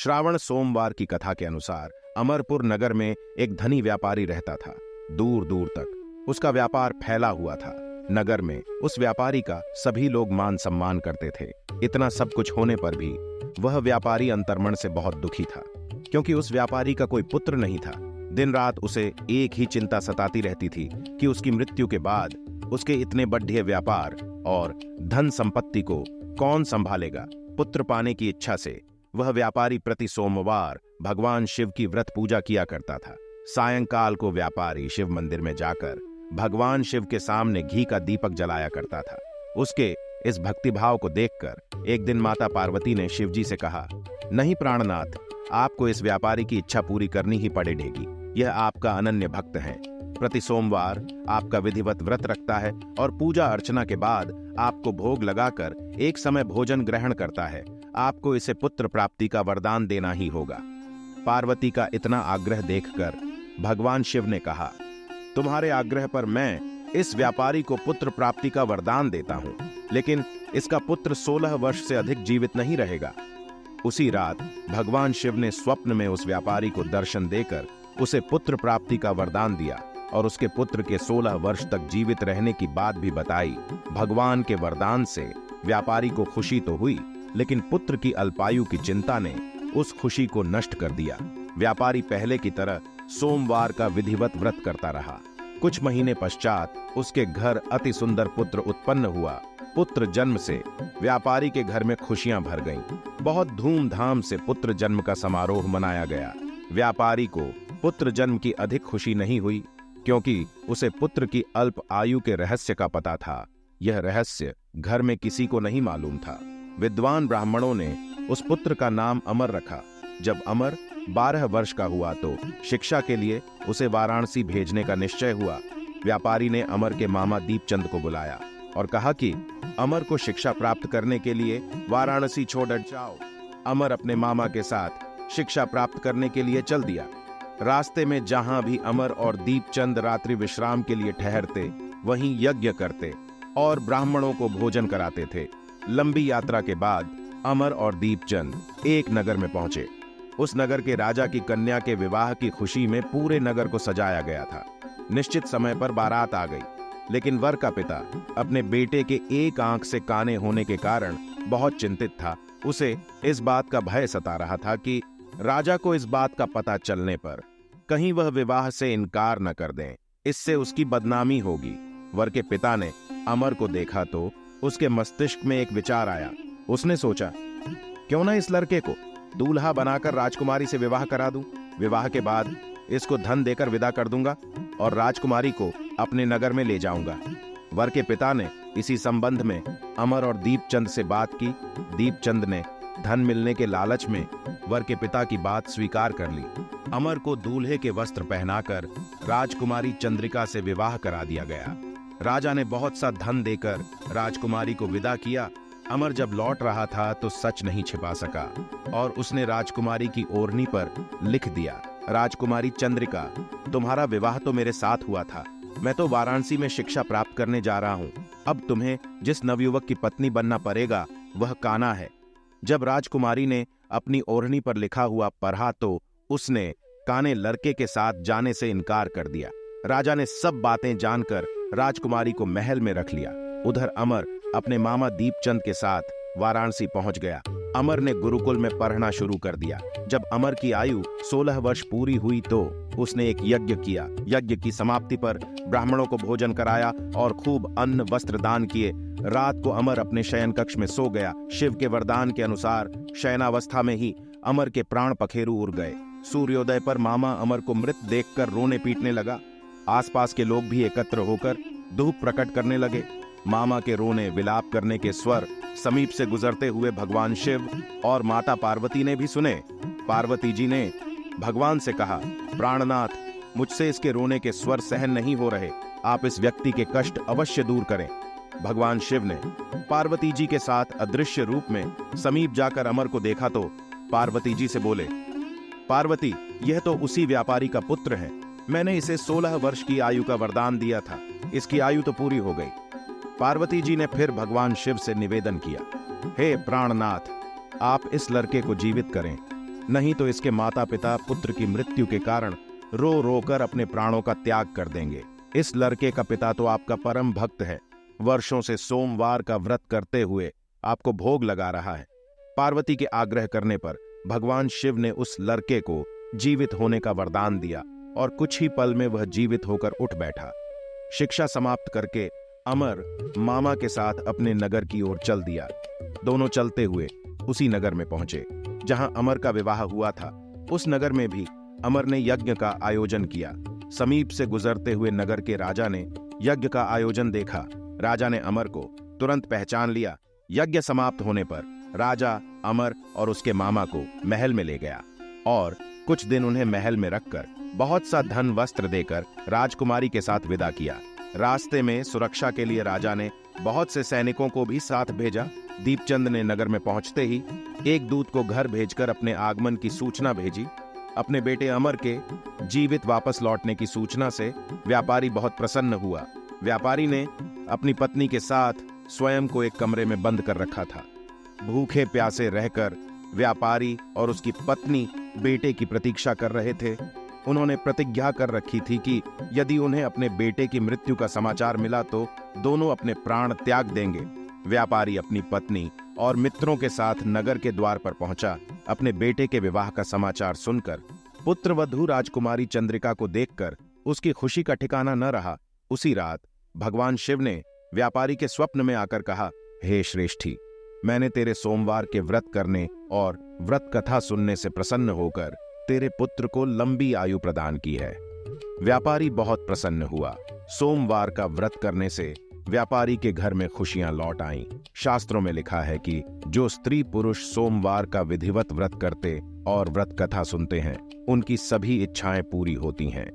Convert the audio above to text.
श्रावण सोमवार की कथा के अनुसार अमरपुर नगर में एक धनी व्यापारी रहता था। दूर दूर तक उसका व्यापार फैला हुआ था। नगर में उस व्यापारी का सभी लोग मान सम्मान करते थे। इतना सब कुछ होने पर भी वह व्यापारी अंतर्मन से बहुत दुखी था, क्योंकि उस व्यापारी का कोई पुत्र नहीं था। दिन रात उसे एक ही चिंता सताती रहती थी कि उसकी मृत्यु के बाद उसके इतने बढ़े व्यापार और धन संपत्ति को कौन संभालेगा। पुत्र पाने की इच्छा से वह व्यापारी प्रति सोमवार भगवान शिव की व्रत पूजा किया करता था। सायंकाल को व्यापारी शिव मंदिर में जाकर भगवान शिव के सामने घी का दीपक जलाया करता था। उसके इस भक्तिभाव को देखकर एक दिन माता पार्वती ने शिवजी से कहा, नहीं प्राणनाथ, आपको इस व्यापारी की इच्छा पूरी करनी ही पड़ेगी। यह आपका अनन्य भक्त है, प्रति सोमवार आपका विधिवत व्रत रखता है और पूजा अर्चना के बाद आपको भोग लगाकर एक समय भोजन ग्रहण करता है। आपको इसे पुत्र प्राप्ति का वरदान देना ही होगा। पार्वती का इतना आग्रह देखकर भगवान शिव ने कहा, तुम्हारे आग्रह पर मैं इस व्यापारी को पुत्र प्राप्ति का वरदान देता हूं, लेकिन इसका पुत्र 16 वर्ष से अधिक जीवित नहीं रहेगा। उसी रात भगवान शिव ने स्वप्न में उस व्यापारी को दर्शन देकर उसे पुत्र प्राप्ति का वरदान दिया और उसके पुत्र के 16 वर्ष तक जीवित रहने की बात भी बताई। भगवान के वरदान से व्यापारी को खुशी तो हुई, लेकिन पुत्र की अल्पायु की चिंता ने उस खुशी को नष्ट कर दिया। व्यापारी पहले की तरह सोमवार का विधिवत व्रत करता रहा। कुछ महीने पश्चात उसके घर अति सुंदर पुत्र उत्पन्न हुआ। पुत्र जन्म से व्यापारी के घर में खुशियां भर गईं। बहुत धूमधाम से पुत्र जन्म का समारोह मनाया गया। व्यापारी को पुत्र जन्म की अधिक खुशी नहीं हुई, क्योंकि उसे पुत्र की अल्प आयु के रहस्य का पता था। यह रहस्य घर में किसी को नहीं मालूम था। विद्वान ब्राह्मणों ने उस पुत्र का नाम अमर रखा। जब अमर 12 वर्ष का हुआ तो शिक्षा के लिए उसे वाराणसी भेजने का निश्चय हुआ। व्यापारी ने अमर के मामा दीपचंद को बुलाया और कहा कि अमर को शिक्षा प्राप्त करने के लिए वाराणसी छोड़ जाओ। अमर अपने मामा के साथ शिक्षा प्राप्त करने के लिए चल दिया। रास्ते में जहां भी अमर और दीपचंद रात्रि विश्राम के लिए ठहरते, वहीं यज्ञ करते और ब्राह्मणों को भोजन कराते थे। लंबी यात्रा के बाद अमर और दीपचंद एक नगर में पहुंचे। उस नगर के राजा की कन्या के विवाह की खुशी में पूरे नगर को सजाया गया था। निश्चित समय पर बारात आ गई, लेकिन वर का पिता अपने बेटे के एक आंख से काने होने के कारण बहुत चिंतित था। उसे इस बात का भय सता रहा था कि राजा को इस बात का पता चलने पर कहीं वह विवाह से इनकार न कर दें, इससे उसकी बदनामी होगी। वर के पिता ने अमर को देखा तो उसके मस्तिष्क में एक विचार आया। उसने सोचा, क्यों ना इस लड़के को दूल्हा बनाकर राजकुमारी से विवाह करा दूं। विवाह के बाद इसको धन देकर विदा कर दूंगा और राजकुमारी को अपने नगर में ले जाऊंगा। वर के पिता ने इसी संबंध में अमर और दीपचंद से बात की। दीपचंद ने धन मिलने के लालच में वर के पिता की बात स्वीकार कर ली। अमर को दूल्हे के वस्त्र पहनाकर राजकुमारी चंद्रिका से विवाह करा दिया गया। राजा ने बहुत सा धन देकर राजकुमारी को विदा किया। अमर जब लौट रहा था तो सच नहीं छिपा सका और उसने राजकुमारी की ओढ़नी पर लिख दिया, राजकुमारी चंद्रिका, तुम्हारा विवाह तो मेरे साथ हुआ था। मैं तो वाराणसी में शिक्षा प्राप्त करने जा रहा हूं। अब तुम्हें जिस नवयुवक की पत्नी बनना पड़ेगा वह काना है। जब राजकुमारी ने अपनी ओढ़नी पर लिखा हुआ पढ़ा तो उसने काने लड़के के साथ जाने से इनकार कर दिया। राजा ने सब बातें जानकर राजकुमारी को महल में रख लिया। उधर अमर अपने मामा दीपचंद के साथ वाराणसी पहुंच गया। अमर ने गुरुकुल में पढ़ना शुरू कर दिया। जब अमर की आयु 16 वर्ष पूरी हुई तो उसने एक यज्ञ किया। यज्ञ की समाप्ति पर ब्राह्मणों को भोजन कराया और खूब अन्न वस्त्र दान किए। रात को अमर अपने शयन कक्ष में सो गया। शिव के वरदान के अनुसार शयनावस्था में ही अमर के प्राण पखेरु उड़ गए। सूर्योदय पर मामा अमर को मृत देखकर रोने पीटने लगा। आसपास के लोग भी एकत्र होकर दुख प्रकट करने लगे। मामा के रोने विलाप करने के स्वर समीप से गुजरते हुए भगवान शिव और माता पार्वती ने भी सुने। पार्वती जी ने भगवान से कहा, प्राणनाथ, मुझसे इसके रोने के स्वर सहन नहीं हो रहे, आप इस व्यक्ति के कष्ट अवश्य दूर करें। भगवान शिव ने पार्वती जी के साथ अदृश्य रूप में समीप जाकर अमर को देखा तो पार्वती जी से बोले, पार्वती, यह तो उसी व्यापारी का पुत्र है। मैंने इसे 16 वर्ष की आयु का वरदान दिया था। इसकी आयु तो पूरी हो गई। पार्वती जी ने फिर भगवान शिव से निवेदन किया, हे प्राणनाथ, आप इस लड़के को जीवित करें। नहीं तो इसके माता पिता पुत्र की मृत्यु के कारण रो रो कर अपने प्राणों का त्याग कर देंगे। इस लड़के का पिता तो आपका परम भक्त है, वर्षों से सोमवार का व्रत करते हुए आपको भोग लगा रहा है। पार्वती के आग्रह करने पर भगवान शिव ने उस लड़के को जीवित होने का वरदान दिया और कुछ ही पल में वह जीवित होकर उठ बैठा। शिक्षा समाप्त करके अमर मामा के साथ अपने नगर की ओर चल दिया। दोनों चलते हुए उसी नगर में पहुंचे जहां अमर का विवाह हुआ था। उस नगर में भी अमर ने यज्ञ का आयोजन किया। समीप से गुजरते हुए नगर के राजा ने यज्ञ का आयोजन देखा। राजा ने अमर को तुरंत पहचान लिया। यज्ञ समाप्त होने पर राजा अमर और उसके मामा को महल में ले गया और कुछ दिन उन्हें महल में रखकर बहुत सा धन वस्त्र देकर राजकुमारी के साथ विदा किया। रास्ते में सुरक्षा के लिए राजा ने बहुत से सैनिकों को भी साथ भेजा। दीपचंद ने नगर में पहुंचते ही एक दूत को घर भेजकर अपने आगमन की सूचना भेजी। अपने बेटे अमर के जीवित वापस लौटने की सूचना से व्यापारी बहुत प्रसन्न हुआ। व्यापारी ने अपनी पत्नी के साथ स्वयं को एक कमरे में बंद कर रखा था। भूखे प्यासे रहकर व्यापारी और उसकी पत्नी बेटे की प्रतीक्षा कर रहे थे। उन्होंने प्रतिज्ञा कर रखी थी कि यदि उन्हें अपने बेटे की मृत्यु का समाचार मिला तो दोनों अपने प्राण त्याग देंगे। व्यापारी अपनी पत्नी और मित्रों के साथ नगर के द्वार पर पहुंचा। अपने बेटे के विवाह का समाचार सुनकर पुत्रवधू राजकुमारी चंद्रिका को देखकर उसकी खुशी का ठिकाना न रहा। उसी रात भगवान शिव ने व्यापारी के स्वप्न में आकर कहा, हे श्रेष्ठी, मैंने तेरे सोमवार के व्रत करने और व्रत कथा सुनने से प्रसन्न होकर तेरे पुत्र को लंबी आयु प्रदान की है। व्यापारी बहुत प्रसन्न हुआ। सोमवार का व्रत करने से व्यापारी के घर में खुशियां लौट आईं। शास्त्रों में लिखा है कि जो स्त्री पुरुष सोमवार का विधिवत व्रत करते और व्रत कथा सुनते हैं, उनकी सभी इच्छाएं पूरी होती हैं।